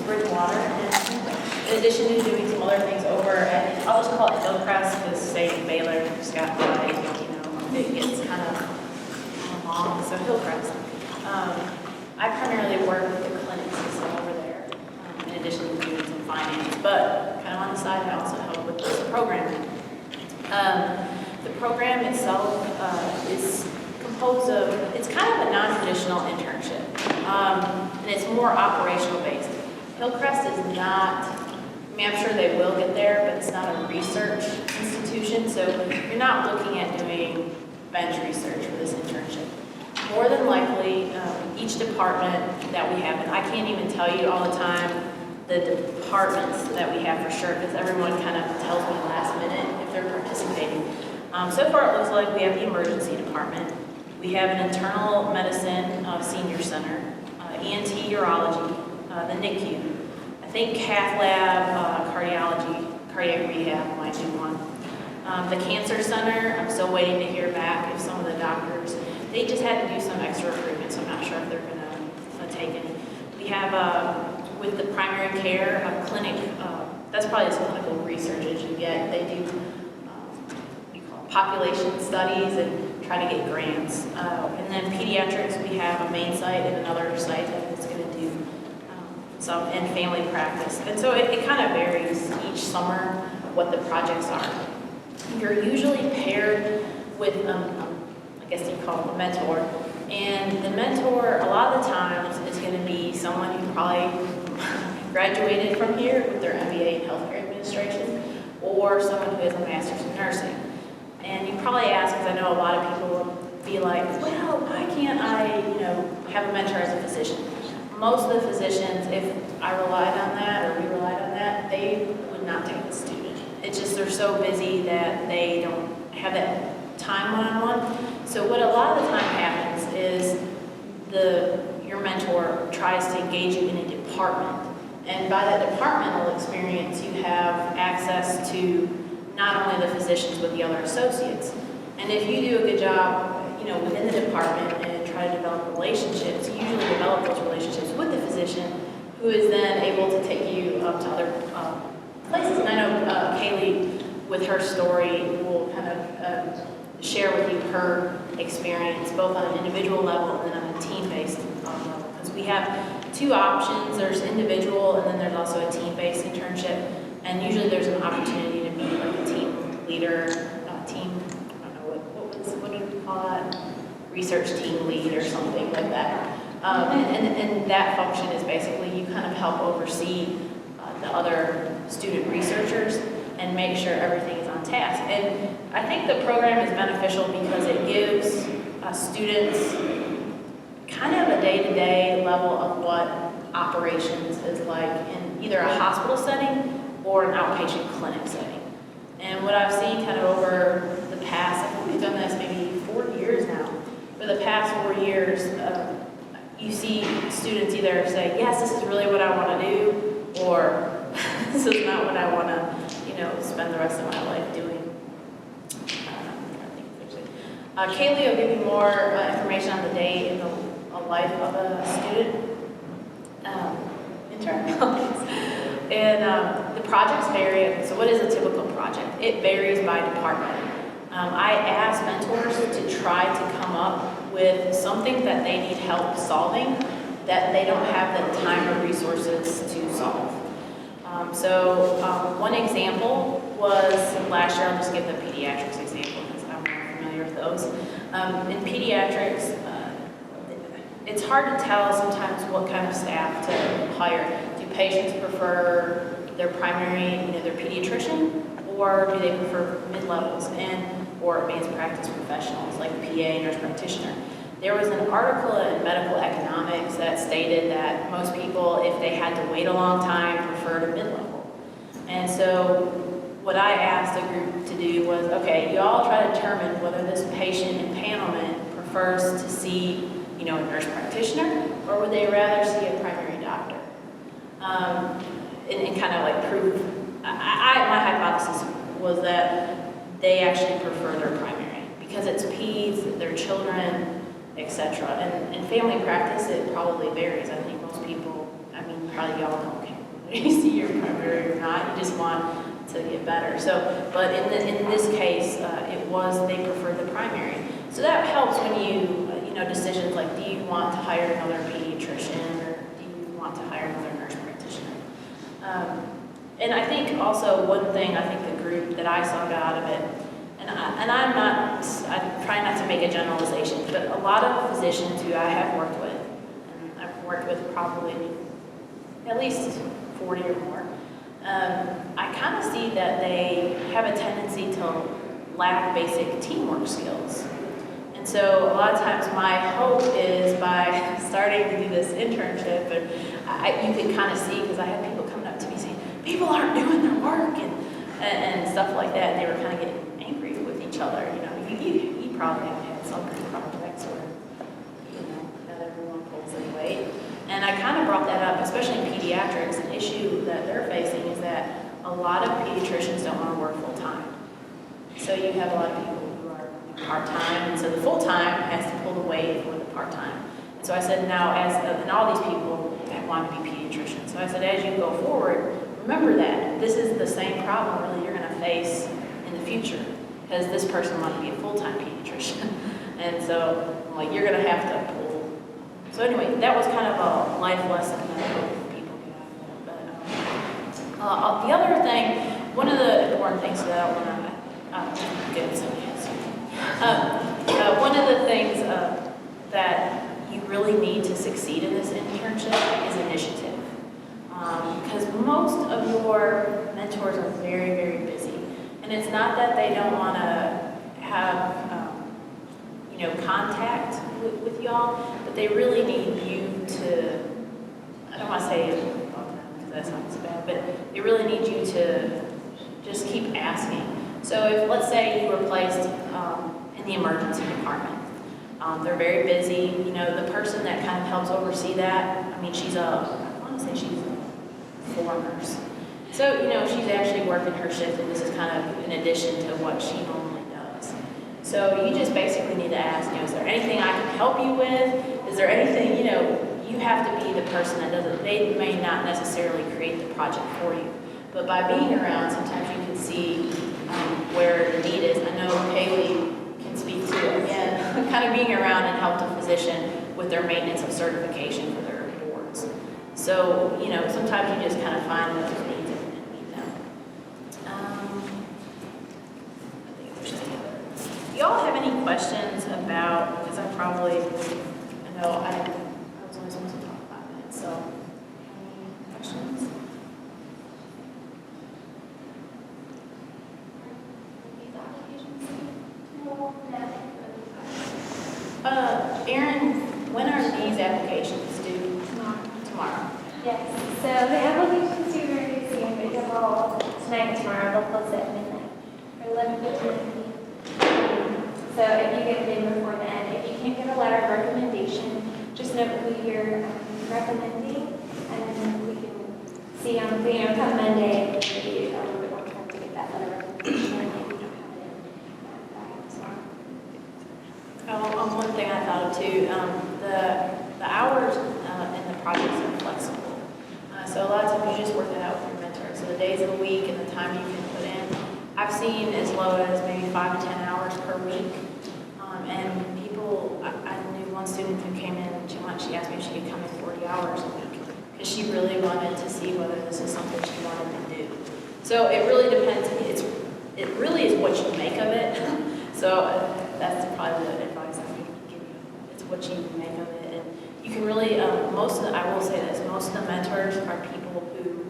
Bridgewater. And in addition to doing some other things over at, I'll just call it Hillcrest, because say Baylor just got like, it gets kind of long, so Hillcrest. I primarily work with the clinic system over there, in addition to doing some finance, but kind of on the side, I also help with this program. The program itself is composed of, it's kind of a non-traditional internship, and it's more operational based. Hillcrest is not, I mean, I'm sure they will get there, but it's not a research institution, so you're not looking at doing bench research for this internship. More than likely, each department that we have, and I can't even tell you all the time the departments that we have for sure, because everyone kind of tells me last minute if they're participating. So far it looks like we have the emergency department, we have an internal medicine senior center, ENT urology, the NICU, I think cath lab, cardiology, cardiac rehab might do one. The cancer center, I'm still waiting to hear back if some of the doctors, they just had to do some extra recruitment, so I'm not sure if they're going to take any. We have, with the primary care clinic, that's probably as clinical research as you get. They do what do you call it, population studies and try to get grants. And then pediatrics, we have a main site and another site that's going to do some, and family practice. And so it kind of varies each summer what the projects are. You're usually paired with, I guess you call them a mentor, and the mentor a lot of the times is going to be someone who probably graduated from here with their MBA in healthcare administration, or someone who has a master's in nursing. And you probably ask, because I know a lot of people will be like, well, why can't I, have a mentor as a physician? Most of the physicians, if I relied on that, or we relied on that, they would not take the student. It's just they're so busy that they don't have that time one-on-one. So what a lot of the time happens is your mentor tries to engage you in a department. And by that departmental experience, you have access to not only the physicians, but the other associates. And if you do a good job, within the department and try to develop relationships, you usually develop those relationships with the physician, who is then able to take you up to other places. And I know Kaylee, with her story, will kind of share with you her experience, both on an individual level and then on a team-based level. Because we have two options. There's individual, and then there's also a team-based internship. And usually there's an opportunity to be like a team leader, team, I don't know, what do we call that? Research team lead or something like that. And that function is basically you kind of help oversee the other student researchers and make sure everything is on task. And I think the program is beneficial because it gives students kind of a day-to-day level of what operations is like in either a hospital setting or an outpatient clinic setting. And what I've seen kind of over the past, I think we've done this maybe 4 years now, for the past 4 years, you see students either say, yes, this is really what I want to do, or this is not what I want to, spend the rest of my life doing. Kaylee will give you more information on the day in the life of a student intern. And the projects vary. So what is a typical project? It varies by department. I ask mentors to try to come up with something that they need help solving that they don't have the time or resources to solve. One example was last year. I'll just give the pediatrics example because I'm more familiar with those. In pediatrics, it's hard to tell sometimes what kind of staff to hire. Do patients prefer their primary, their pediatrician, or do they prefer mid-levels or advanced practice professionals like PA, nurse practitioner? There was an article in Medical Economics that stated that most people, if they had to wait a long time, preferred a mid-level. And so what I asked the group to do was, okay, you all try to determine whether this patient empanelment prefers to see, a nurse practitioner, or would they rather see a primary doctor? And kind of like prove, my hypothesis was that they actually prefer their primary because it's peds, their children, etc. And in family practice, it probably varies. I think most people, probably y'all don't care. you see your primary or not. You just want to get better. So, but in this case, they preferred the primary. So that helps when you know, decisions like, do you want to hire another pediatrician or do you want to hire another nurse practitioner? And I think also one thing, I think the group that I saw got out of it, I try not to make a generalization, but a lot of physicians who I have worked with, and I've worked with probably at least 40 or more, I kind of see that they have a tendency to lack basic teamwork skills. And so a lot of times my hope is by starting to do this internship, and you can kind of see, because I had people coming up to me saying, people aren't doing their work, and stuff like that, and they were kind of getting angry with each other. You know, you probably have had some group projects where, you know, not everyone pulls any weight. And I kind of brought that up, especially in pediatrics. An issue that they're facing is that a lot of pediatricians don't want to work full time. So you have a lot of people who are part-time, and so the full-time has to pull the weight for the part-time. And so I said, now, and all these people want to be pediatricians. So I said, as you go forward, remember that this is the same problem really you're going to face in the future, because this person wants to be a full-time pediatrician. And so, like, you're going to have to pull. So anyway, that was kind of a life lesson that I hope people get out of it. But the other thing, one of the important things that I want to get some one of the things that you really need to succeed in this internship is initiative. Because most of your mentors are very, very busy. And it's not that they don't want to have, you know, contact with y'all, but they really need you to, I don't want to say because that sounds bad, but they really need you to just keep asking. So if, let's say you were placed in the emergency department, they're very busy. You know, the person that kind of helps oversee that, I mean, I want to say she's a floor nurse. So, you know, she's actually working her shift, and this is kind of in addition to what she normally does. So you just basically need to ask, you know, is there anything I can help you with? Is there anything, you know, you have to be the person that does it. They may not necessarily create the project for you, but by being around, sometimes you can see where the need is. I know Kaylee can speak to, again, kind of being around and help the physician with their maintenance of certification for their boards. So, you know, sometimes you just kind of find those needs and meet them. Do y'all have any questions about, because I know I was only supposed to talk 5 minutes, so any questions? Erin, when are these applications due? Tomorrow. Yes, so the applications due very soon, but they're all tonight and tomorrow. They'll close at midnight, or 11:15. So if you get it in before then, if you can't get a letter of recommendation, just note who you're recommending, and then we can see on, you know, come Monday, maybe a little bit more time to get that letter of recommendation, and if you don't have it in by tomorrow. One thing I thought of too, the hours in the projects are flexible. So a lot of times you just work that out with your mentor. So the days of the week and the time you can put in. I've seen as low as maybe 5 to 10 hours per week. And people, I knew one student who came in, she asked me if she could come in 40 hours a week because she really wanted to see whether this is something she wanted to do. So it really depends. It really is what you make of it. So that's probably the advice I would give you. It's what you make of it. And you can really, I will say this, most of the mentors are people who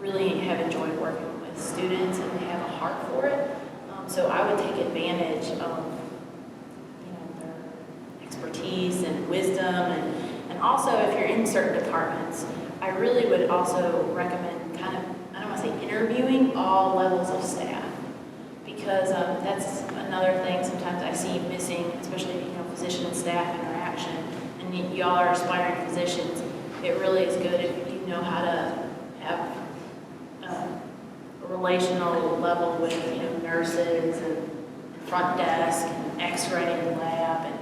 really have enjoyed working with students and they have a heart for it. So I would take advantage of, you know, their expertise and wisdom. And also if you're in certain departments, I really would also recommend kind of, I don't want to say interviewing all levels of staff. Because that's another thing sometimes I see missing, especially, you know, physician and staff interaction. And y'all are aspiring physicians. It really is good if you know how to have a relational level with, you know, nurses and front desk and X-ray and lab, and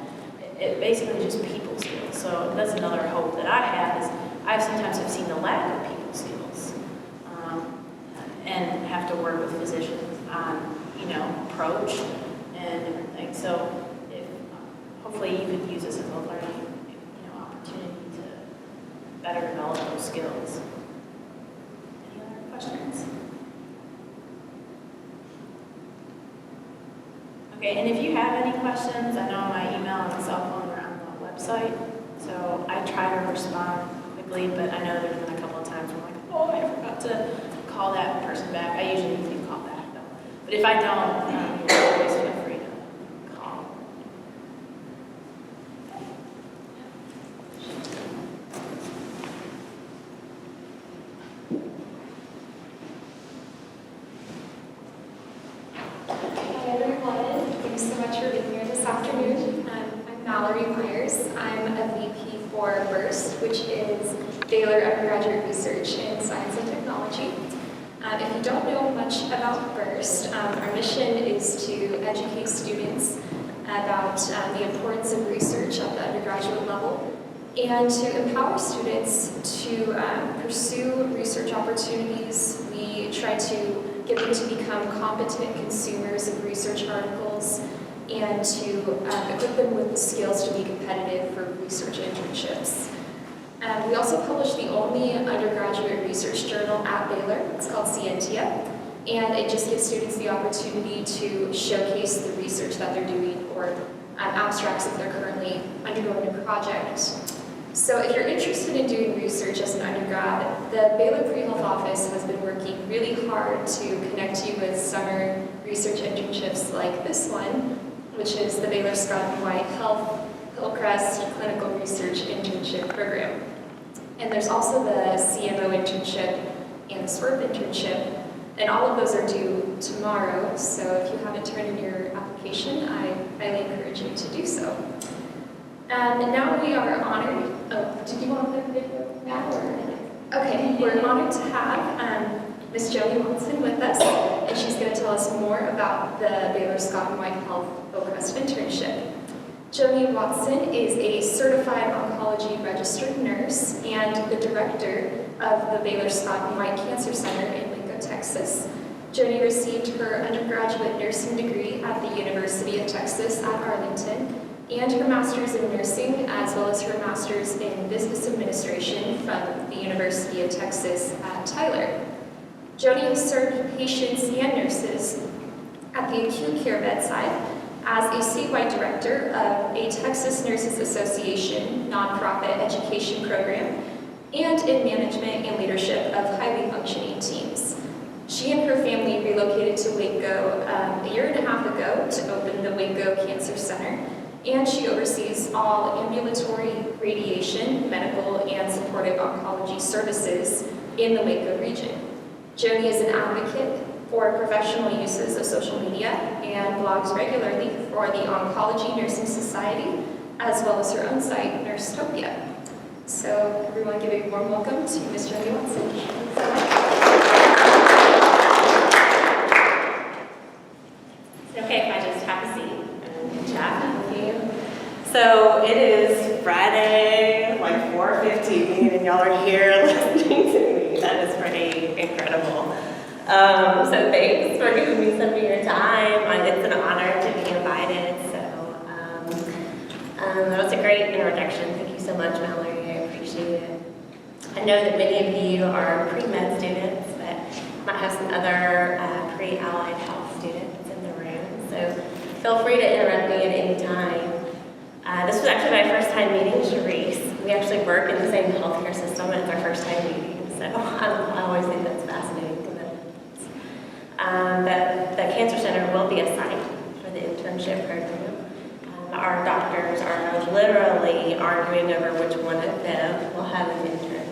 it basically just people skills. So that's another hope that I have is I sometimes have seen the lack of people skills. approach and different things. So if hopefully you could use this as a learning, opportunity to better develop those skills. Any other questions? Okay, and if you have any questions, I know my email and cell phone are on the website, so I try to respond quickly, but I know there's been a couple of times where I'm like, oh, I forgot to call that person back. I usually do call back though. But if I don't, always feel free to call. Hi everyone, thanks so much for being here this afternoon. I'm Mallory Myers. I'm a VP for BURST, which is Baylor Undergraduate Research in Science and Technology. If you don't know much about BURST, our mission is to educate students about the importance of research at the undergraduate level and to empower students to pursue research opportunities. We try to get them to become competent consumers of research articles and to equip them with the skills to be competitive for research internships. We also publish the only undergraduate research journal at Baylor. It's called Scientia, and it just gives students the opportunity to showcase the research that they're doing or abstracts if they're currently undergoing a project. So if you're interested in doing research as an undergrad, the Baylor Pre-Health Office has been working really hard to connect you with summer research internships like this one, which is the Baylor Scott and White Health Hillcrest Clinical Research Internship Program. And there's also the CMO internship and the SWIRP internship, and all of those are due tomorrow, so if you haven't turned in your application, I highly encourage you to do so. And now we are honored. Oh, did you want to play the video now? Or? Okay, we're honored to have Ms. Joni Watson with us, and she's going to tell us more about the Baylor Scott and White Health Hillcrest internship. Joni Watson is a certified oncology registered nurse and the director of the Baylor Scott and White Cancer Center in Waco, Texas. Joni received her undergraduate nursing degree at the University of Texas at Arlington and her master's in nursing, as well as her master's in business administration from the University of Texas at Tyler. Joni has served patients and nurses at the acute care bedside as a statewide director of a Texas Nurses Association nonprofit education program and in management and leadership of highly functioning teams. She and her family relocated to Waco a year and a half ago to open the Waco Cancer Center, and she oversees all ambulatory, radiation, medical, and supportive oncology services in the Waco region. Joni is an advocate for professional uses of social media and blogs regularly for the Oncology Nursing Society, as well as her own site, Nursetopia. So everyone give a warm welcome to Ms. Joni Watson. Thanks so much. Is it okay if I just have a seat and chat with you? So it is Friday, like 4:15, and y'all are here listening to me. That is pretty incredible. So thanks for giving me some of your time. It's an honor to be invited. So that was a great introduction. Thank you so much, Mallory. I appreciate it. I know that many of you are pre-med students, but might have some other pre-allied health students in the room. So feel free to interrupt me at any time. This was actually my first time meeting Sharice. We actually work in the same healthcare system, and it's our first time meeting. So I always think that's fascinating. The Cancer Center will be a site for the internship program. Our doctors are literally arguing over which one of them will have an intern.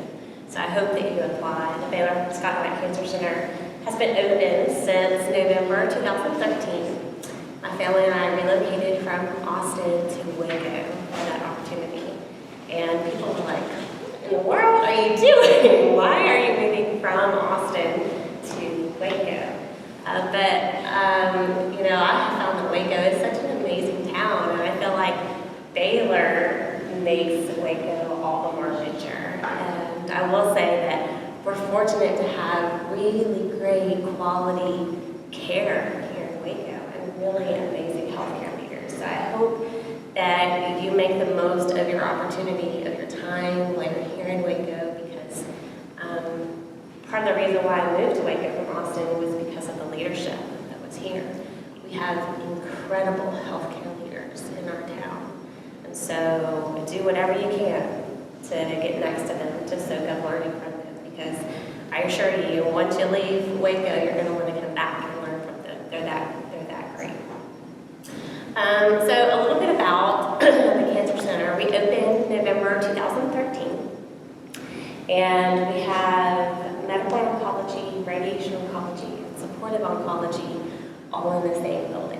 So I hope that you apply. The Baylor Scott and White Cancer Center has been open since November 2013. My family and I relocated from Austin to Waco for that opportunity. And people were like, what in the world are you doing? Why are you moving from Austin to Waco? I have found that Waco is such an amazing town, and I feel like Baylor makes Waco all the more richer. And I will say that we're fortunate to have really great quality care here in Waco. and really amazing healthcare leaders. So I hope that you make the most of your opportunity, of your time while you're here in Waco, because part of the reason why I moved to Waco from Austin was because of the leadership that was here. We have incredible healthcare leaders in our town. And so do whatever you can to get next to them, to soak up learning from them, because I assure you, once you leave Waco, you're going to want to come back and learn from them. They're that great. So a little bit about the Cancer Center. We opened November 2013, and we have medical oncology, radiation oncology, and supportive oncology all in the same building.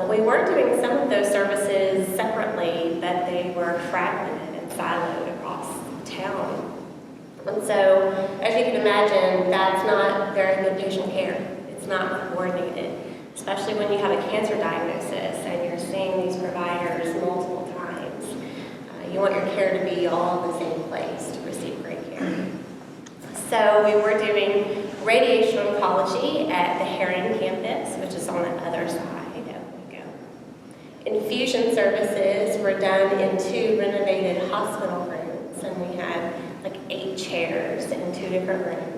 We were doing some of those services separately, but they were fragmented and siloed across town. And so, as you can imagine, that's not very good patient care. It's not coordinated, especially when you have a cancer diagnosis and you're seeing these providers multiple times. You want your care to be all in the same place to receive great care. So we were doing radiation oncology at the Herring campus, which is on the other side of Waco. Infusion services were done in 2 renovated hospital rooms, and we had like 8 chairs in 2 different rooms.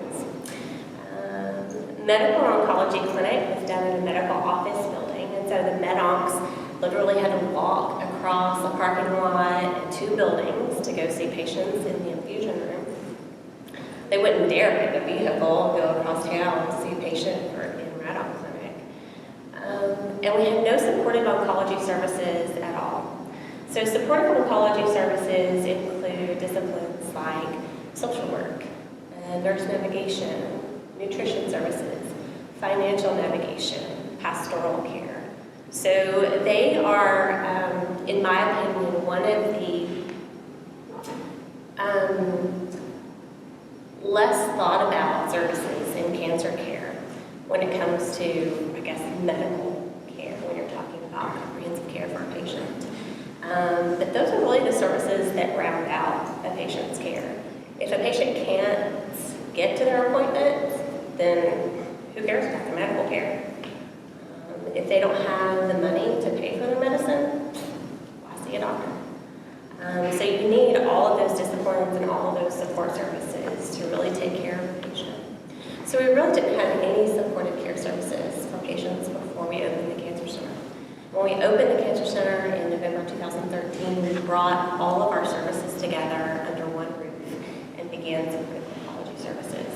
Medical oncology clinic was done in a medical office building, and so the med-oncs literally had to walk across a parking lot and 2 buildings to go see patients in the infusion room. They wouldn't dare pick a vehicle, go across town to see a patient in Rad-Onc clinic. And we had no supportive oncology services at all. So supportive oncology services include disciplines like social work, nurse navigation, nutrition services, financial navigation, pastoral care. So they are, in my opinion, one of the less thought about services in cancer care when it comes to, I guess, medical care, when you're talking about comprehensive care for a patient. But those are really the services that round out a patient's care. If a patient can't get to their appointment, then who cares about the medical care? If they don't have the money to pay for their medicine, why see a doctor? So you need all of those disciplines and all of those support services to really take care of the patient. So we really didn't have any supportive care services for patients before we opened the Cancer Center. When we opened the Cancer Center in November 2013, we brought all of our services together under one roof and began supportive oncology services.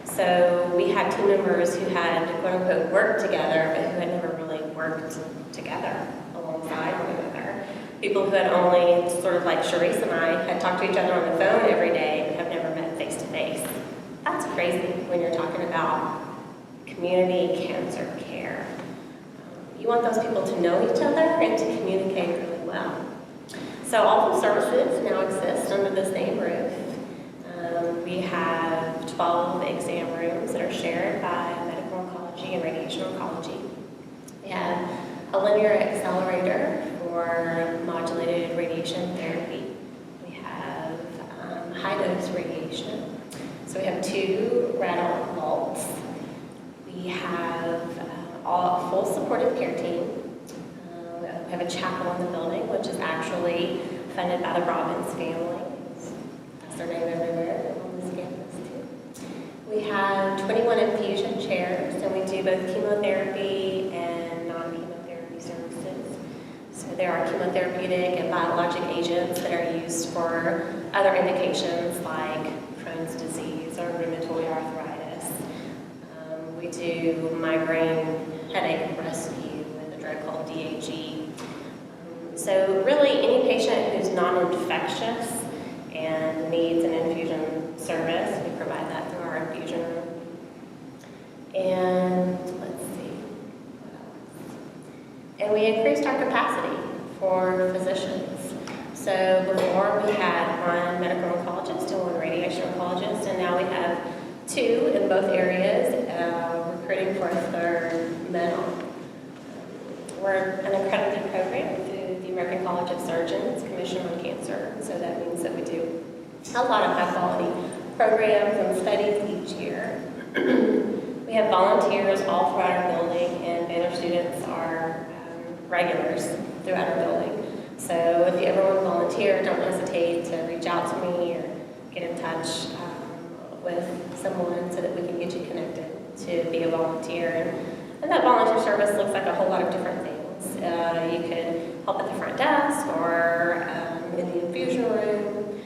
So we had team members who had, quote unquote, worked together, but who had never really worked together alongside one another. People who had only, sort of like Sharice and I, had talked to each other on the phone every day, but have never met face to face. That's crazy when you're talking about community cancer care. You want those people to know each other and to communicate really well. So all the services now exist under the same roof. We have 12 exam rooms that are shared by medical oncology and radiation oncology. We have a linear accelerator for modulated radiation therapy. We have high-dose radiation. So we have 2 Rad-Onc vaults. We have a full supportive care team. We have a chapel in the building, which is actually funded by the Robbins family. That's their name everywhere on this campus, too. We have 21 infusion chairs, and we do both chemotherapy and non-chemotherapy services. So there are chemotherapeutic and biologic agents that are used for other indications like Crohn's disease or rheumatoid arthritis. We do migraine headache rescue with a drug called DHE. So really any patient who's non-infectious and needs an infusion service, we provide that through our infusion room. And let's see, what else? And we increased our capacity for physicians. So before we had 1 medical oncologist and 1 radiation oncologist, and now we have 2 in both areas, recruiting for a 3rd med-onc. We're an accredited program through the American College of Surgeons Commission on Cancer, so that means that we do a lot of high-quality programs and studies each year. We have volunteers all throughout our building, and Baylor students are regulars throughout our building. So if you ever want to volunteer, don't hesitate to reach out to me or get in touch with someone so that we can get you connected to be a volunteer. And that volunteer service looks like a whole lot of different things. You could help at the front desk or in the infusion room.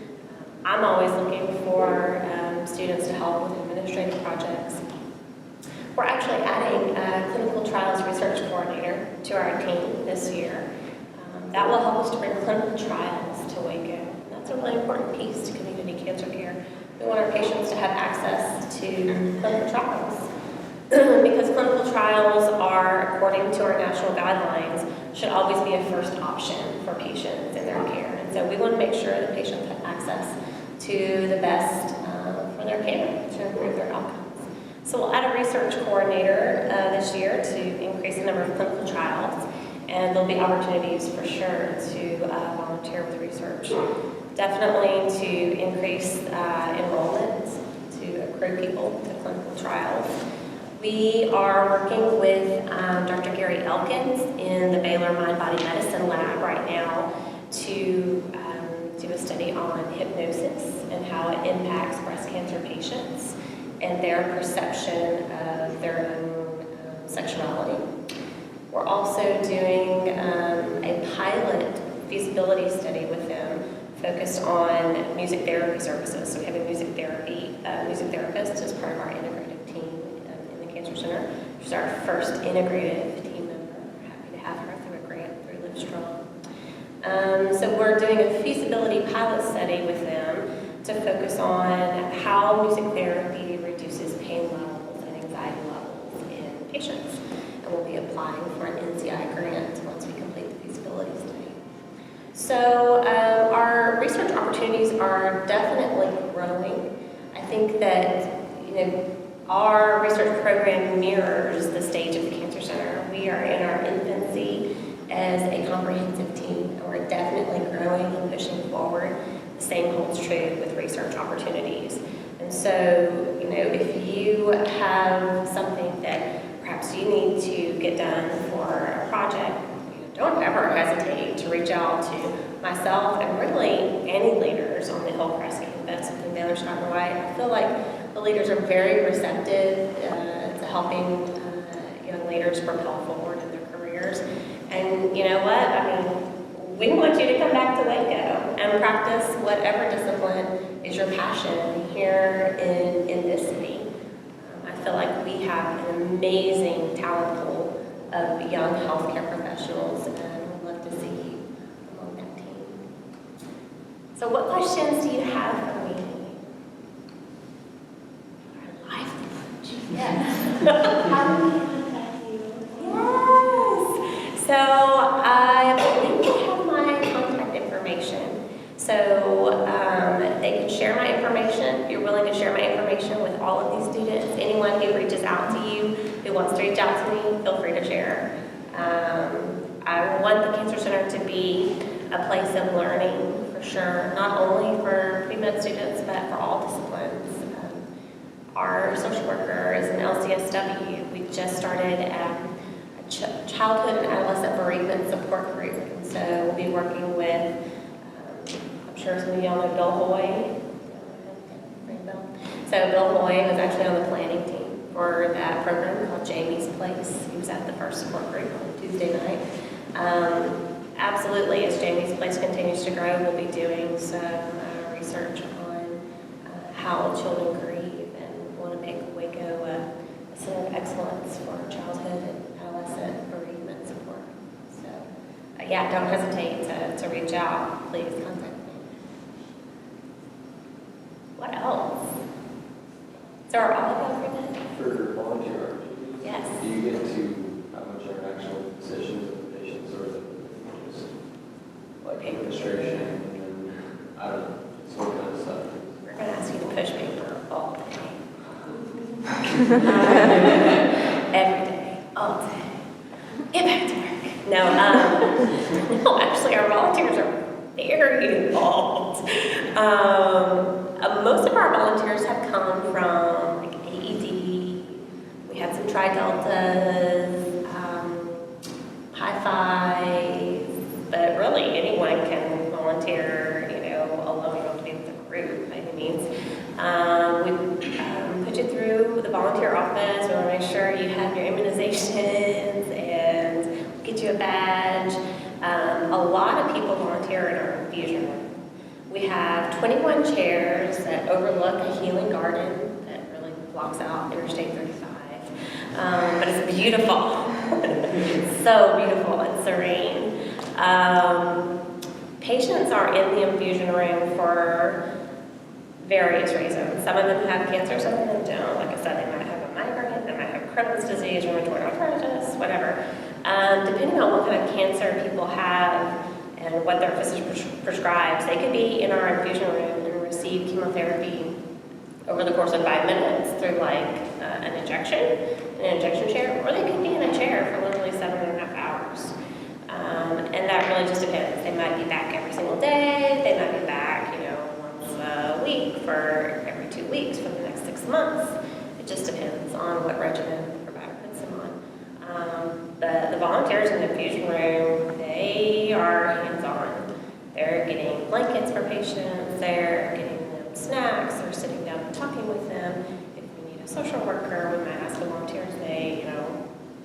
I'm always looking for students to help with administrative projects. We're actually adding a clinical trials research coordinator to our team this year. That will help us to bring clinical trials to Waco. And that's a really important piece to community cancer care. We want our patients to have access to clinical trials because clinical trials are, according to our national guidelines, should always be a first option for patients in their care. And so we want to make sure that patients have access to the best for their care to improve their outcomes. So we'll add a research coordinator this year to increase the number of clinical trials. And there'll be opportunities for sure to volunteer with research. Definitely to increase enrollment, to accrue people to clinical trials. We are working with Dr. Gary Elkins in the Baylor Mind-Body Medicine Lab right now to do a study on hypnosis and how it impacts breast cancer patients and their perception of their own sexuality. We're also doing a pilot feasibility study with them focused on music therapy services. So we have a music therapist as part of our integrative team in the Cancer Center. She's our first integrative team member. We're happy to have her through a grant through Livestrong. So we're doing a feasibility pilot study with them to focus on how music therapy reduces pain levels and anxiety levels in patients. We'll be applying for an NCI grant once we complete the feasibility study. So our research opportunities are definitely growing. I think that our research program mirrors the stage of the Cancer Center. We are in our infancy as a comprehensive team, and we're definitely growing and pushing forward. The same holds true with research opportunities. And so, if you have something that perhaps you need to get done for a project, don't ever hesitate to reach out to myself and really any leaders on the Hillcrest campus within Baylor Scott & White. I feel like the leaders are very receptive to helping young leaders propel forward in their careers. And you know what? We want you to come back to Waco and practice whatever discipline is your passion here in this city. I feel like we have an amazing talent pool of young healthcare professionals, and we'd love to see you among that team. So what questions do you have for me? Our life coach. Yes. How do we contact you? Yes. So I believe we have my contact information. So they can share my information. If you're willing to share my information with all of these students, anyone who reaches out to you, who wants to reach out to me, feel free to share. I want the Cancer Center to be a place of learning for sure, not only for pre-med students, but for all disciplines. Our social worker is an LCSW. We just started a childhood and adolescent bereavement support group. And so we'll be working with I'm sure some of y'all know Bill Hoy. So Bill Hoy was actually on the planning team for that program called Jamie's Place. He was at the first support group on Tuesday night. Absolutely, as Jamie's Place continues to grow, we'll be doing some research on how children grieve and want to make Waco a center of excellence for childhood and adolescent bereavement support. So yeah, don't hesitate to reach out. Please contact me. What else? So are all of y'all free? For volunteer opportunities? Yes. Do you get to how much are actual sessions with patients, or is it just like administration and I don't know, just what kind of stuff? We're going to ask you to push paper all day. Every day, all day. Get back to work. No, actually our volunteers are very involved. Most of our volunteers have come from like AED. We had some Tri-Deltas. we put you through the volunteer office. We want to make sure you have your immunizations and get you a badge. A lot of people volunteer in our infusion room. We have 21 chairs that overlook a healing garden that really blocks out Interstate 35. But it's beautiful. So beautiful and serene. Patients are in the infusion room for various reasons. Some of them have cancer, some of them don't. Like I said, they might have a migraine, they might have Crohn's disease, rheumatoid arthritis, whatever. Depending on what kind of cancer people have and what their physician prescribes, they could be in our infusion room and receive chemotherapy over the course of 5 minutes through like an injection chair, or they could be in a chair for literally 7.5 hours. And that really just depends. They might be back every single day, they might be back, once a week for every 2 weeks for the next 6 months. It just depends on what regimen the provider puts them on. The volunteers in the infusion room, they are hands-on. They're getting blankets for patients, they're getting them snacks, they're sitting down and talking with them. If we need a social worker, we might ask the volunteers,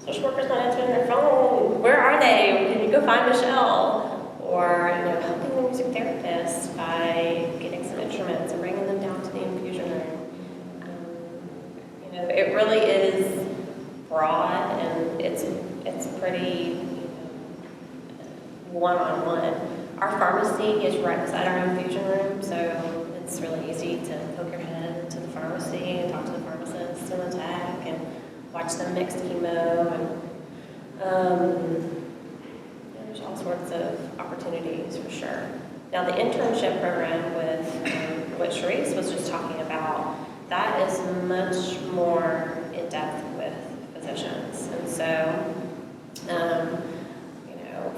social worker's not answering their phone, where are they? Can you go find Michelle? Or, helping the music therapist by getting some instruments and bringing them down to the infusion room. It really is broad and it's pretty one-on-one. Our pharmacy is right beside our infusion room, so it's really easy to poke your head to the pharmacy and talk to the pharmacist in the tech and watch them mix chemo, and there's all sorts of opportunities for sure. Now the internship program with what Sharice was just talking about, that is much more in depth with physicians, and so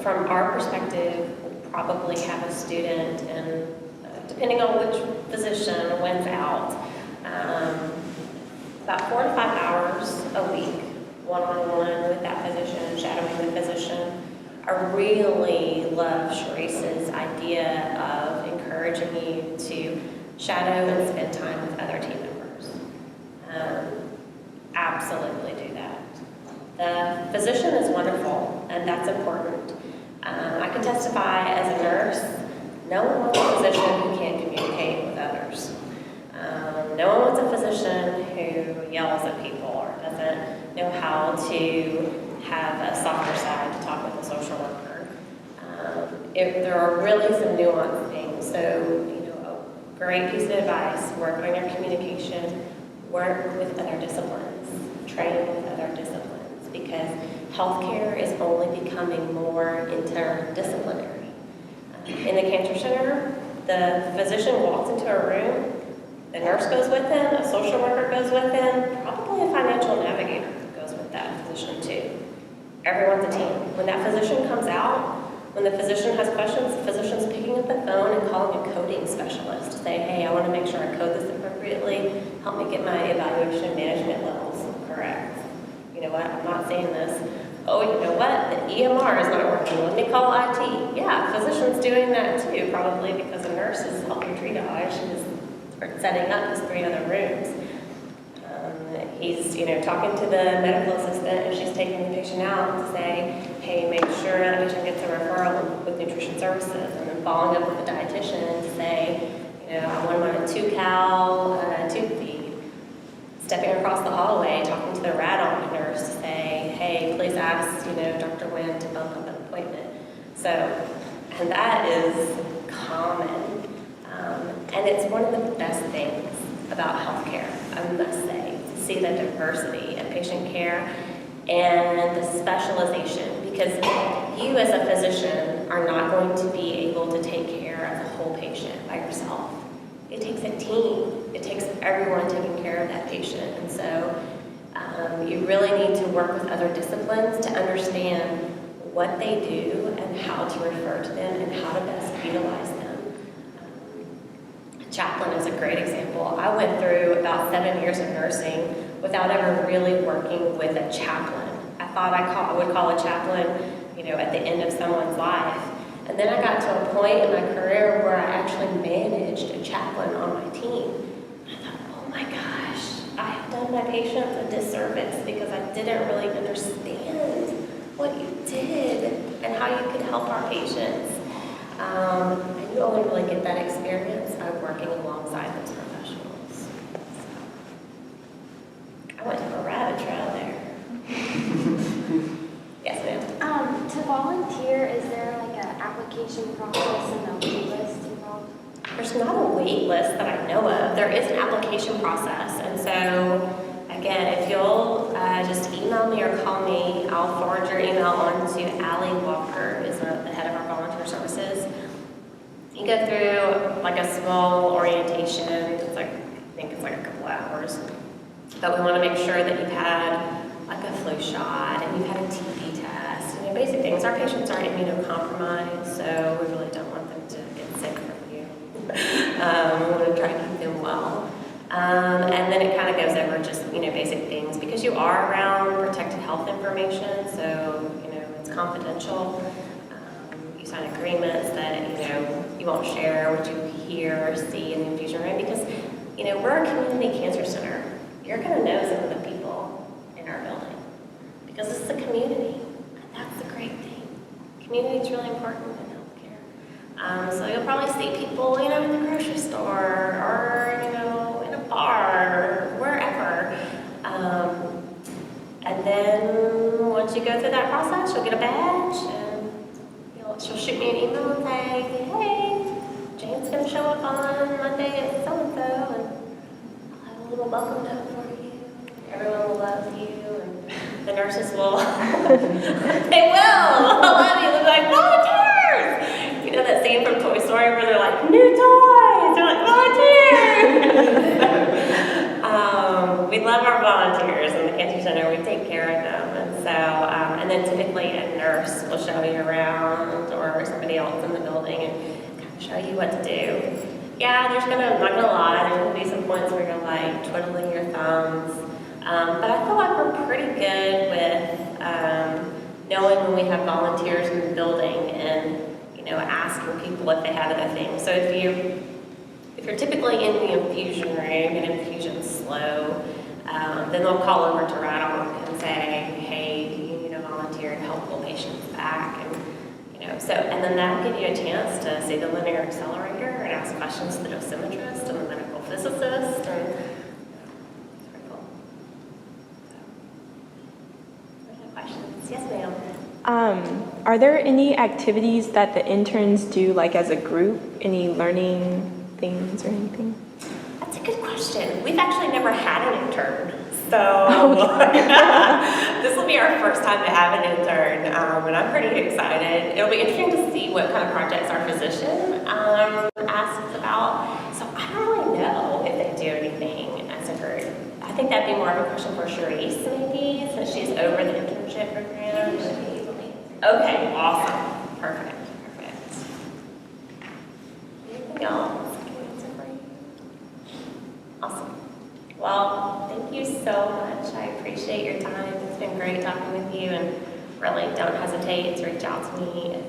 from our perspective, we'll probably have a student, and depending on which physician wins out, about 4 to 5 hours a week, one-on-one with that physician, shadowing the physician. I really love Sharice's idea of encouraging you to shadow and spend time with other team members. Absolutely do that. The physician is wonderful, and that's important. I can testify as a nurse, no one wants a physician who can't communicate with others. No one wants a physician who yells at people or doesn't know how to have a softer side to talk with a social worker. There are really some nuanced things. So, a great piece of advice, work on your communication, work with other disciplines, train with other disciplines, because healthcare is only becoming more interdisciplinary. In the cancer center, the physician walks into a room, the nurse goes with them, a social worker goes with them, probably a financial navigator goes with that physician too. Everyone's a team. When that physician comes out, when the physician has questions, the physician's picking up the phone and calling a coding specialist to say, hey, I want to make sure I code this appropriately, help me get my evaluation management levels correct. You know what, I'm not saying this. Oh, you know what, the EMR is not working, let me call IT. Yeah, physician's doing that too, probably because a nurse is helping triage or setting up his 3 other rooms. He's, talking to the medical assistant if she's taking the patient out to say, hey, make sure the patient gets a referral with nutrition services, and then following up with a dietitian to say, I want him on a 2-cal tube feed. Stepping across the hallway, talking to the rad-onc nurse to say, hey, please ask, Dr. Wynn to bump up an appointment. So, and that is common. And it's one of the best things about healthcare, I must say, to see the diversity of patient care and the specialization, because you as a physician are not going to be able to take care of the whole patient by yourself. It takes a team. It takes everyone taking care of that patient. And so you really need to work with other disciplines to understand what they do and how to refer to them and how to best utilize them. Chaplain is a great example. I went through about 7 years of nursing without ever really working with a chaplain. I thought I would call a chaplain, at the end of someone's life. And then I got to a point in my career where I actually managed a chaplain on my team. I thought, oh my God, done my patients a disservice because I didn't really understand what you did and how you could help our patients. And you only really get that experience by working alongside those professionals. I went to a rabbit trail there. Yes, ma'am. To volunteer, is there like an application process and a wait list involved? There's not a wait list that I know of. There is an application process. And so, again, if you'll just email me or call me, I'll forward your email on to Allie Walker, who's the head of our volunteer services. You go through like a small orientation. It's like, I think it's like a couple hours. But we want to make sure that you've had like a flu shot and you've had a TB test. You know, basic things. Our patients are immunocompromised, so we really don't want them to get sick from you. We want to try to keep them well. And then it kind of goes over just, you know, basic things because you are around protected health information, so, you know, it's confidential. You sign agreements that, you know, you won't share what you hear or see in the infusion room because, you know, we're a community cancer center. You're going to know some of the people in our building because this is a community, and that's the great thing. Community is really important in healthcare. So you'll probably see people, you know, in the grocery store or, you know, in a bar or wherever. And then once you go through that process, you'll get a badge, and she'll shoot me an email and say, hey, Jane's going to show up on Monday at so-and-so, and I'll have a little welcome note for you. Everyone will love you, and the nurses will. They will love you. They'll be like, volunteers! You know that scene from Toy Story where they're like, new toys! They're like, volunteers! We love our volunteers in the cancer center. We take care of them. And so, and then typically a nurse will show you around or somebody else in the building and kind of show you what to do. Yeah, I'm not gonna lie, there's gonna be some points where you're like twiddling your thumbs. But I feel like we're pretty good with knowing when we have volunteers in the building and, you know, asking people if they have other things. So if you're typically in the infusion room and infusion's slow, then they'll call over to Radonk and say, hey, do you need a volunteer to help pull patients back? And, you know, so, and then that'll give you a chance to see the linear accelerator and ask questions to the dosimetrist and the medical physicist. And, it's pretty cool. So, any questions? Yes, ma'am. Are there any activities that the interns do, like as a group? Any learning things or anything? That's a good question. We've actually never had an intern, so this will be our first time to have an intern, and I'm pretty excited. It'll be interesting to see what kind of projects our physician asks about. So I don't really know if they do anything as a group. I think that'd be more of a question for Charisse, maybe, since she's over the internship program. Okay, awesome. Perfect. Anything else? Awesome. Well, thank you so much. I appreciate your time. It's been great talking with you, and really don't hesitate to reach out to me if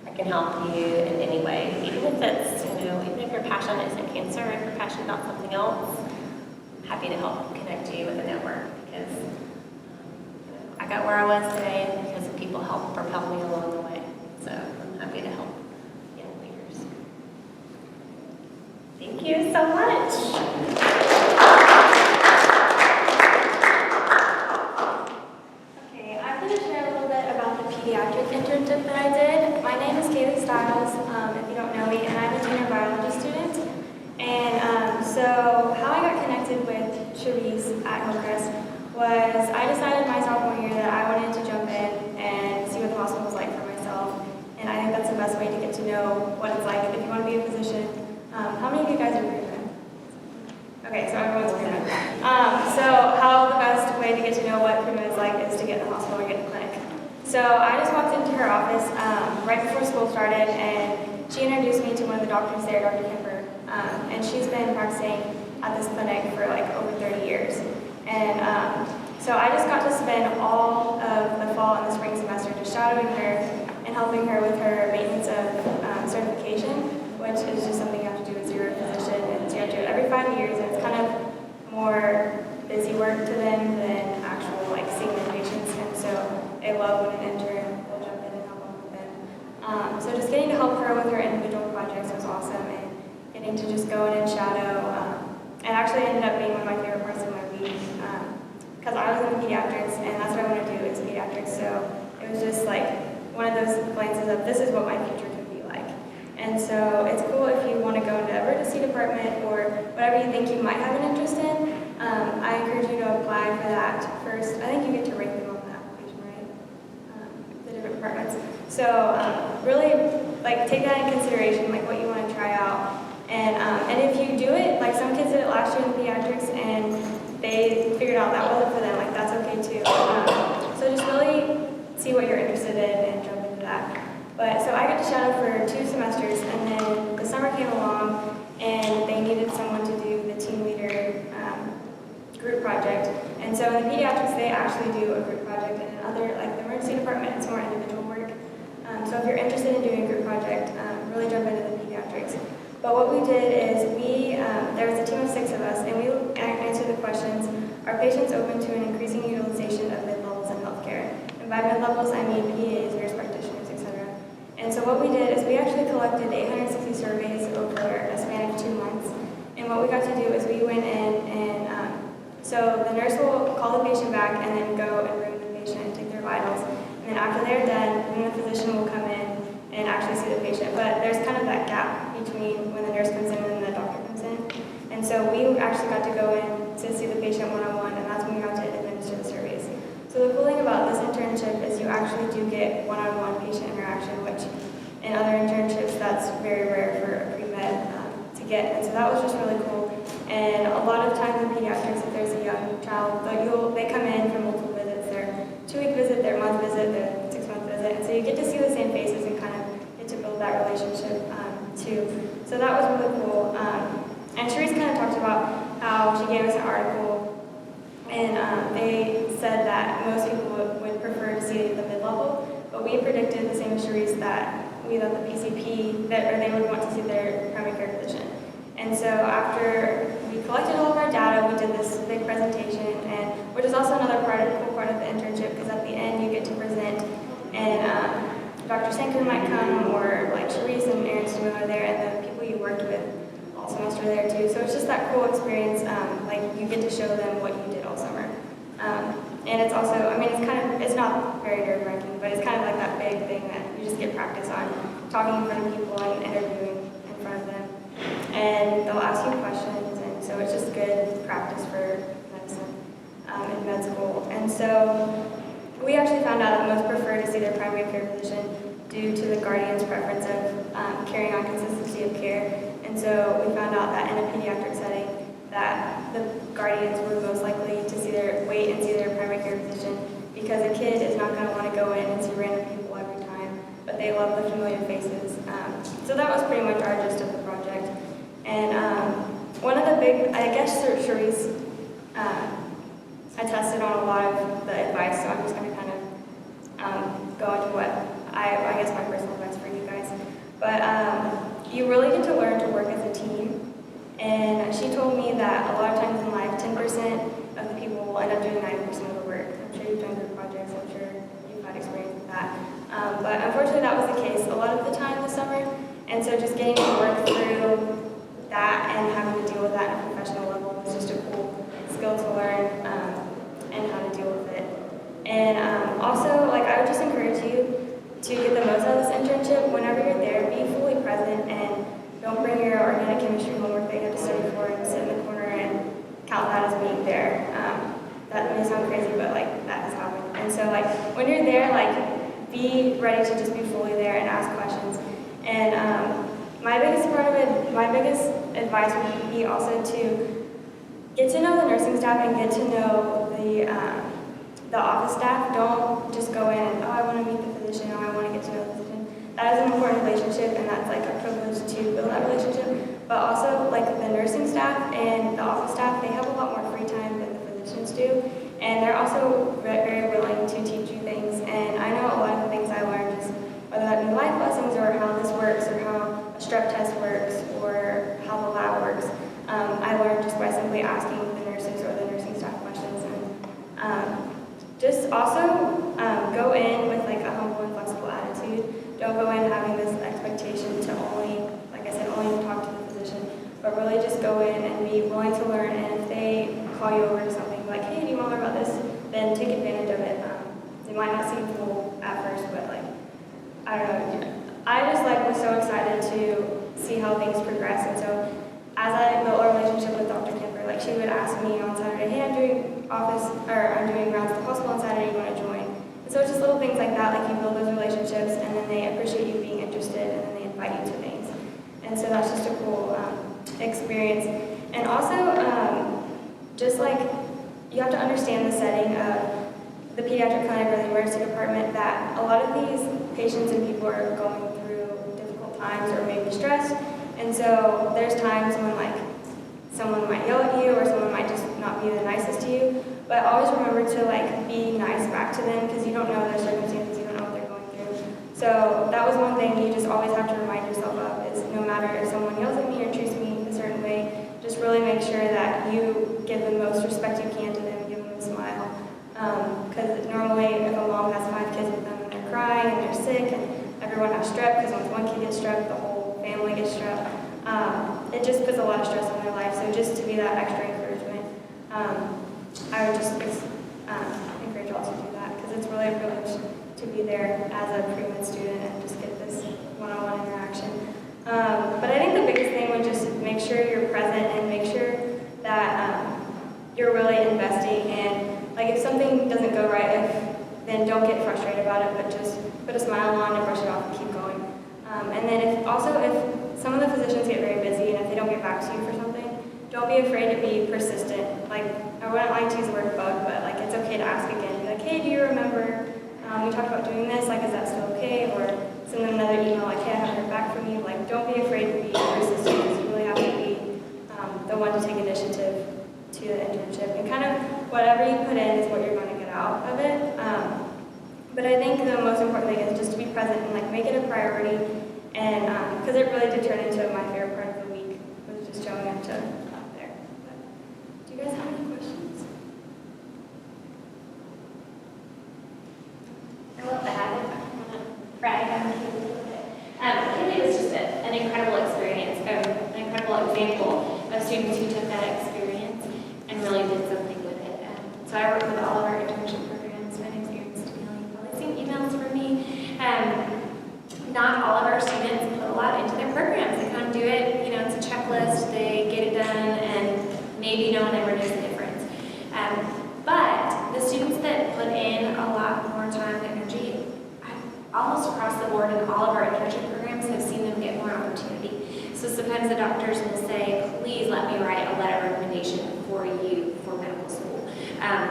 I can help you in any way. Even if it's, you know, even if your passion isn't cancer, if you're passionate about something else, I'm happy to help connect you with a network because you know, I got where I was today because people helped propel me along the way. So I'm happy to help young leaders. Thank you so much. Okay, I'm going to share a little bit about the pediatric internship that I did. My name is Kaylee Stiles, if you don't know me, and I'm a junior biology student. And so how I got connected with Charisse at Hillcrest was I decided my sophomore year that I wanted to jump in and see what the hospital was like for myself. And I think that's the best way to get to know what it's like if you want to be a physician. How many of you guys are pre-med? Okay, so everyone's pre-med. So how the best way to get to know what pre-med is like is to get in the hospital or get in the clinic. So I just walked into her office right before school started, and she introduced me to one of the doctors there, Dr. Kemper, and she's been practicing at this clinic for like over 30 years. And so I just got to spend all of the fall and the spring semester just shadowing her and helping her with her maintenance of certification, which is just something you have to do as you're a physician, and you have to do it every 5 years, and it's kind of more busy work to getting to just go in and shadow. It actually ended up being one of my favorite parts of my week because I was in pediatrics and that's what I want to do is pediatrics. So it was just like one of those glances of this is what my future could be like. And so it's cool if you want to go into emergency department or whatever you think you might have an interest in. I encourage you to apply for that first. I think you get to rate them on the application, right? The different departments. So really, like, take that in consideration, like what you want to try out. And if you do it, like some kids did it last year in pediatrics and they figured out that wasn't for them, like that's okay too. So just really see what you're interested in and jump into that. But so I got to shadow for 2 semesters and then the summer came along and they needed someone to do the team leader group project. And so in the pediatrics, they actually do a group project, and in other, like the emergency department, it's more individual work. So if you're interested in doing a group project, really jump into the pediatrics. But what we did is there was a team of 6 of us, and we answered the questions, are patients open to an increasing utilization of mid-levels in healthcare? And by mid-levels, I mean PAs, nurse practitioners, etc. And so what we did is we actually collected 860 surveys over a span of 2 months. And what we got to do is we went in and so the nurse will call the patient back and then go and room the patient and take their vitals. And then after they're done, then the physician will come in and actually see the patient. But there's kind of that gap between when the nurse comes in and the doctor comes in. And so we actually got to go in to see the patient one-on-one, and that's when we got to administer the surveys. So the cool thing about this internship is you actually do get one-on-one patient interaction, which in other internships, that's very rare for a pre-med to get. And so that was just really cool. And a lot of times in pediatrics, if there's a young child, they come in for multiple visits, their 2-week visit, their month visit, their 6-month visit. And so you get to see the same faces and kind of get to build that relationship too. So that was really cool. And Sharice kind of talked about how she gave us an article, and they said that most people would prefer to see the mid-level, but we predicted the same as Sharice that we thought the PCP, or they would want to see their primary care physician. And so after we collected all of our data, we did this big presentation, and which is also another cool part of the internship, because at the end you get to present, and Dr. Sanker might come, or like Sharice and Aaron Stewart are there, and the people you worked with all semester there too. So it's just that cool experience, like you get to show them what you did all summer. And it's also, I mean, it's not very nerve-wracking, but it's kind of like that big thing that you just get practice on, talking in front of people and interviewing in front of them. And they'll ask you questions, and so it's just good practice for medicine in med school. And so we actually found out that most prefer to see their primary care physician due to the guardian's preference of carrying on consistency of care. And so we found out that in a pediatric setting, that the guardians were most likely to wait and see their primary care physician, because a kid is not going to want to go in and see random people every time, but they love the familiar faces. So that was pretty much our gist of the project. And one of the big, I guess Sharice attested on a lot of the advice, so I'm just going to kind of go into what I guess my personal advice for you guys. But you really get to learn to work as a team. And she told me that a lot of times in life, 10% of the people will end up doing 90% of the work. I'm sure you've done group projects, I'm sure you've had experience with that. But unfortunately, that was the case a lot of the time this summer. And so just getting to work through that and having to deal with that at a professional level was just a cool skill to learn and how to deal with it. And also, like, I would just encourage you to get the most out of this internship. Whenever you're there, be fully present and don't bring your organic chemistry homework that you have to study for and sit in the corner and count that as being there. That may sound crazy, but like that has happened. And so like when you're there, like be ready to just be fully there and ask questions. And my biggest advice would be also to get to know the nursing staff and get to know the office staff. Don't just go in and, oh, I want to meet the physician, oh, I want to get to know the physician. That is an important relationship, and that's like a privilege to build that relationship. But also, like the nursing staff and the office staff, they have a lot more free time than the physicians do, and they're also very willing to teach you things. And I know a lot of the things I learned is whether that be life lessons or how this works or how a strep test works or how the lab works. I learned just by simply asking the nurses or the nursing staff questions. And just also go in with like a humble and flexible attitude. Don't go in having this expectation to only, like I said, only talk to the physician. go in and be willing to learn, and if they call you over to something like, hey, do you want to learn about this, then take advantage of it. It might not seem cool at first, but like, I don't know. I just like was so excited to see how things progress, and so as I built a relationship with Dr. Kemper, like she would ask me on Saturday, hey, I'm doing rounds at the hospital on Saturday, you want to join? And so it's just little things like that, like you build those relationships, and then they appreciate you being interested, and then they invite you to things. And so that's just a cool experience. And also, just like, you have to understand the setting of the pediatric clinic or the emergency department, that a lot of these patients and people are going through difficult times or maybe stressed. And so there's times when like someone might yell at you or someone might just not be the nicest to you. But always remember to like be nice back to them, because you don't know their circumstances, you don't know what they're going through. So that was one thing you just always have to remind yourself of, is no matter if someone yells at me or treats me a certain way, just really make sure that you give the most respect you can to them, give them a smile. Because normally if a mom has 5 kids with them and they're crying and they're sick and everyone has strep, because once one kid gets strep, the whole family gets strep, it just puts a lot of stress on their life. So just to be that extra encouragement, I would just encourage all to do that, because it's really a privilege to be there as a pre-med student and just get this one-on-one interaction. But I think the biggest thing would just make sure you're present and make sure that you're really investing in, like if something doesn't go right, then don't get frustrated about it, but just put a smile on and brush it off and keep going. And then if some of the physicians get very busy and if they don't get back to you for something, don't be afraid to be persistent. Like, I wouldn't like to use the word bug, but like it's okay to ask again. Be like, hey, do you remember we talked about doing this? Like, is that still okay? Or send them another email like, hey, I haven't heard back from you. Like, don't be afraid to be persistent, because you really have to be the one to take initiative to the internship. And kind of whatever you put in is what you're going to get out of it. But I think the most important thing is just to be present and like make it a priority. And because it really did turn into my favorite part of the week, was just showing up to there. But, do you guys have any questions? I love that. I want to brag on Kaylee a little bit. Kaylee was just an incredible experience, an incredible example of students who took that experience and really did something with it. So I work with all of our internship programs. My name's Erin Stimeli. You've probably seen emails from me. Not all of our students put a lot into their programs. They kind of do it, it's a checklist, they get it done, and maybe no one ever knows the difference. But the students that put in a lot more time and energy, almost across the board in all of our internship programs, have seen them get more opportunity. So sometimes the doctors will say, please let me write a letter of recommendation for you for medical school,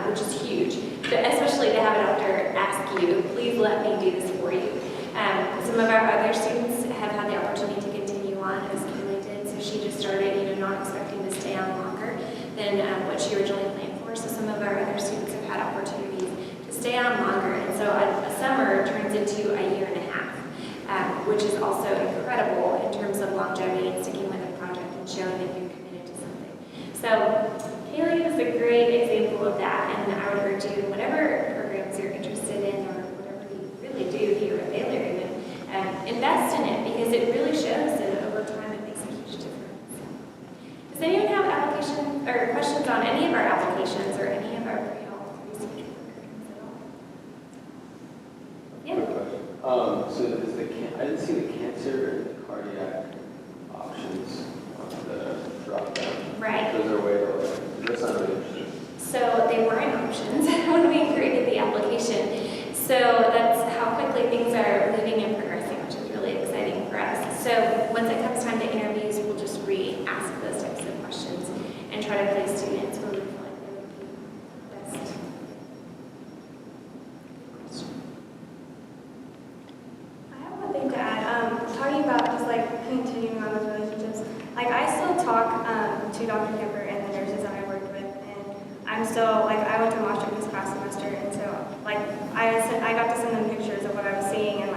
which is huge. But especially to have a doctor ask you, please let me do this for you. Some of our other students have had the opportunity to continue on as Kaylee did, so she just started, not expecting to stay on longer than what she originally planned for. So some of our other students have had opportunities to stay on longer, and so a summer turns into a year and a half, which is also incredible in terms of longevity and sticking with a project and showing that you're committed to something. So Kaylee is a great example of that, and I would urge you, whatever programs you're interested in or whatever you really do here at Baylor, invest in it, because it really shows that over time it makes a huge difference. Does anyone have application or questions on any of our applications or any of our pre-health research programs at all? Yeah. Quick question. So is I didn't see the cancer and the cardiac options on the drop down. Right. Those are way to that's not really interesting. So they weren't options when we created the application. So that's how quickly things are moving and progressing, which is really exciting for us. So once it comes time to interviews, we'll just re-ask those types of questions and try to place students where we feel like they would be best. I have one thing to add. Talking about just like continuing on those relationships. Like I still talk to Dr. Kemper and the nurses that I worked with, and I'm still I went to Maastricht this past semester, and so I got to send them pictures of what I was seeing, and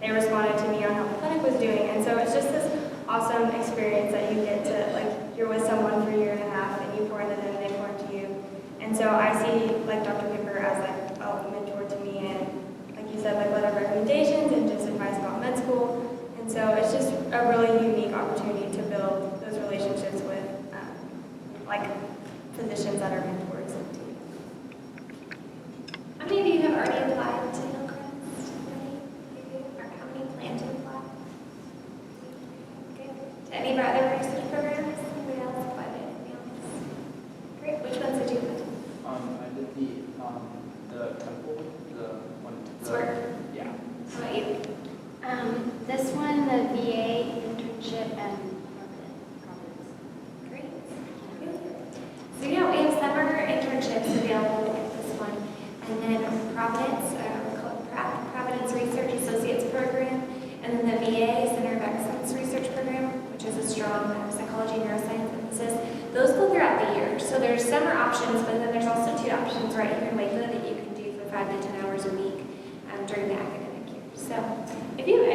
they responded to me on how the clinic was doing, and so it's just this awesome experience that you get to you're with someone for a year and a half, and you pour into them, and they pour into you, and so I see Dr. Kemper as a mentor to me, and like you said, letter of recommendations and just advice about med school, and so it's just a really unique opportunity to build those relationships with positions that are mentors into. How many of you have already applied to Hillcrest? Or how many plan to apply? Good. To any of our other research programs? Anybody else apply to anything else? Great. Which ones did you apply to? I did the temple, the one. Swerve. Yeah. How about you? This one, the VA internship and Providence. Great. So yeah, we have summer internships available at this one. And then Providence, we call it Providence Research Associates Program. And then the VA, Center of Excellence Research Program, which is a strong psychology and neuroscience emphasis. Those go throughout the year. So there's summer options, but then there's also 2 options right here in Lakeland that you can do for 5 to 10 hours a week during the academic year. So if you have